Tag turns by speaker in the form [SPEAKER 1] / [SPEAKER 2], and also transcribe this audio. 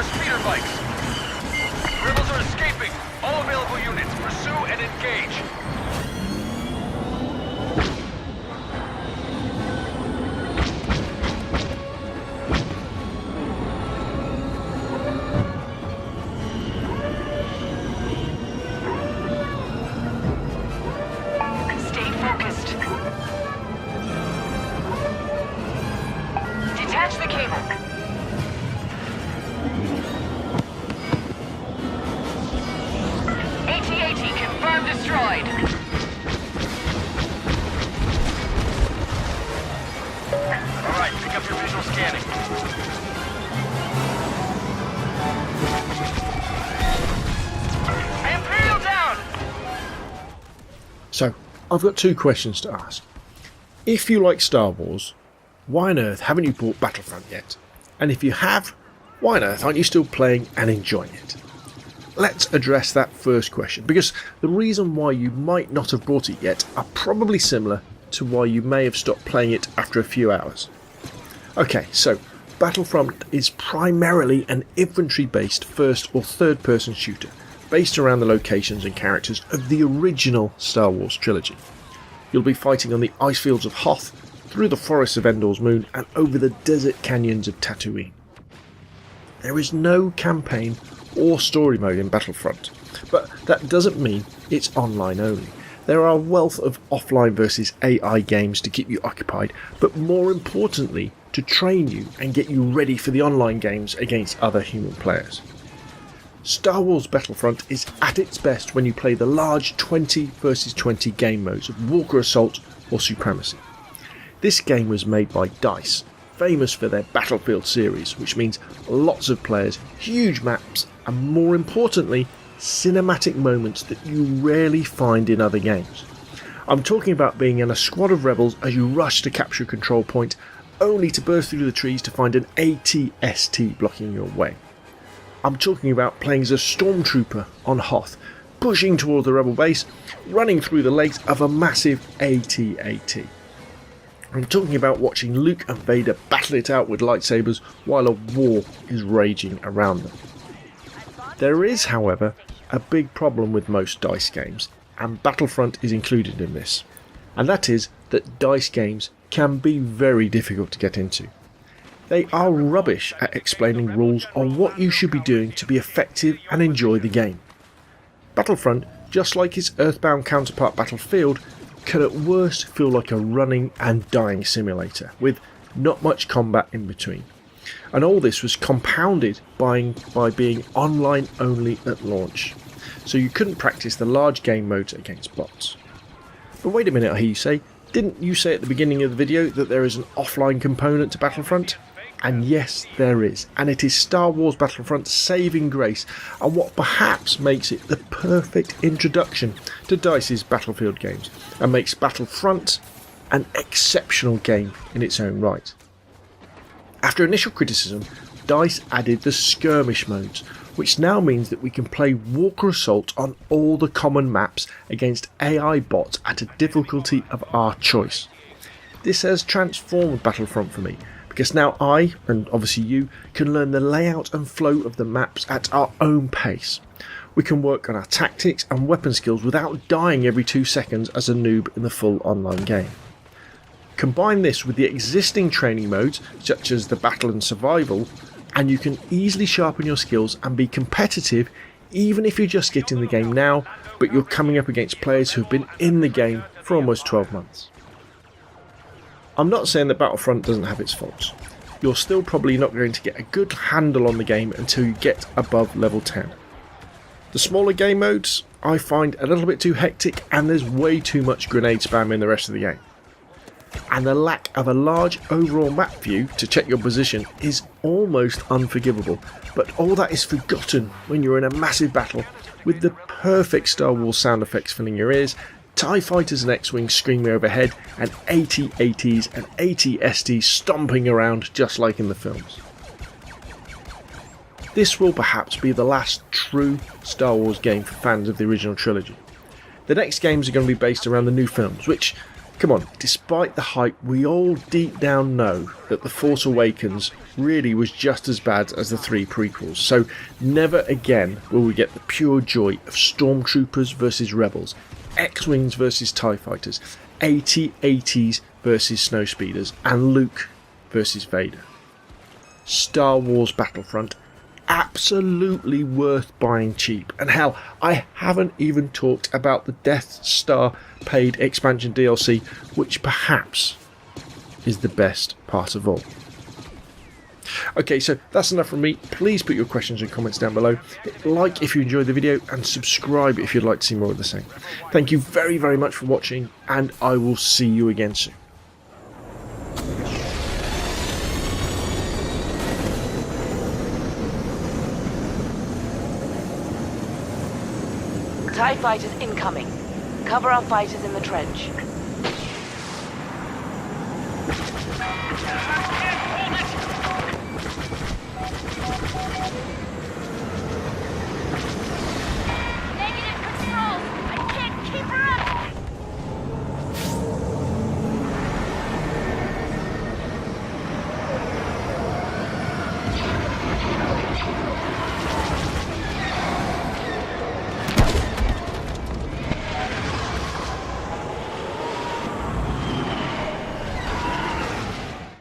[SPEAKER 1] our speeder bikes. Rebels are escaping. All available units, pursue and engage.
[SPEAKER 2] Stay focused. Detach the cable. AT-AT confirmed destroyed.
[SPEAKER 1] All right, pick up your visual scanning. Imperial down!
[SPEAKER 3] So, I've got two questions to ask. If you like Star Wars, why on earth haven't you bought Battlefront yet? And if you have, why on earth aren't you still playing and enjoying it? Let's address that first question, because the reason why you might not have bought it yet are probably similar to why you may have stopped playing it after a few hours. Okay, so Battlefront is primarily an infantry-based first or third-person shooter, based around the locations and characters of the original Star Wars trilogy. You'll be fighting on the ice fields of Hoth, through the forests of Endor's moon, and over the desert canyons of Tatooine. There is no campaign or story mode in Battlefront, but that doesn't mean it's online only. There are a wealth of offline versus AI games to keep you occupied, but more importantly, to train you and get you ready for the online games against other human players. Star Wars Battlefront is at its best when you play the large 20 versus 20 game modes of Walker Assault or Supremacy. This game was made by DICE, famous for their Battlefield series, which means lots of players, huge maps, and more importantly, cinematic moments that you rarely find in other games. I'm talking about being in a squad of rebels as you rush to capture a control point, only to burst through the trees to find an AT-ST blocking your way. I'm talking about playing as a stormtrooper on Hoth, pushing toward the rebel base, running through the legs of a massive AT-AT. I'm talking about watching Luke and Vader battle it out with lightsabers while a war is raging around them. There is, however, a big problem with most DICE games, and Battlefront is included in this, and that is that DICE games can be very difficult to get into. They are rubbish at explaining rules on what you should be doing to be effective and enjoy the game. Battlefront, just like its Earthbound counterpart Battlefield, can at worst feel like a running and dying simulator, with not much combat in between. And all this was compounded by being online only at launch, so you couldn't practice the large game modes against bots. But wait a minute, I hear you say, didn't you say at the beginning of the video that there is an offline component to Battlefront? And yes, there is, and it is Star Wars Battlefront's saving grace, and what perhaps makes it the perfect introduction to DICE's Battlefield games, and makes Battlefront an exceptional game in its own right. After initial criticism, DICE added the skirmish modes, which now means that we can play Walker Assault on all the common maps against AI bots at a difficulty of our choice. This has transformed Battlefront for me, because now I, and obviously you, can learn the layout and flow of the maps at our own pace. We can work on our tactics and weapon skills without dying every 2 seconds as a noob in the full online game. Combine this with the existing training modes, such as the Battle and Survival, and you can easily sharpen your skills and be competitive even if you're just getting the game now, but you're coming up against players who've been in the game for almost 12 months. I'm not saying that Battlefront doesn't have its faults. You're still probably not going to get a good handle on the game until you get above level 10. The smaller game modes I find a little bit too hectic, and there's way too much grenade spam in the rest of the game. And the lack of a large overall map view to check your position is almost unforgivable, but all that is forgotten when you're in a massive battle with the perfect Star Wars sound effects filling your ears, TIE fighters and X-Wings screaming overhead, and AT-ATs and AT-STs stomping around just like in the films. This will perhaps be the last true Star Wars game for fans of the original trilogy. The next games are going to be based around the new films, which Come on, despite the hype, we all deep down know that The Force Awakens really was just as bad as the 3 prequels, so never again will we get the pure joy of Stormtroopers versus Rebels, X-Wings versus TIE Fighters, AT-ATs versus Snowspeeders, and Luke versus Vader. Star Wars Battlefront, absolutely worth buying cheap. And hell, I haven't even talked about the Death Star paid expansion DLC, which perhaps is the best part of all. Okay, so that's enough from me. Please put your questions and comments down below. Like if you enjoyed the video, and subscribe if you'd like to see more of the same. Thank you very, very much for watching, and I will see you again soon.
[SPEAKER 2] TIE fighters incoming. Cover our fighters in the trench.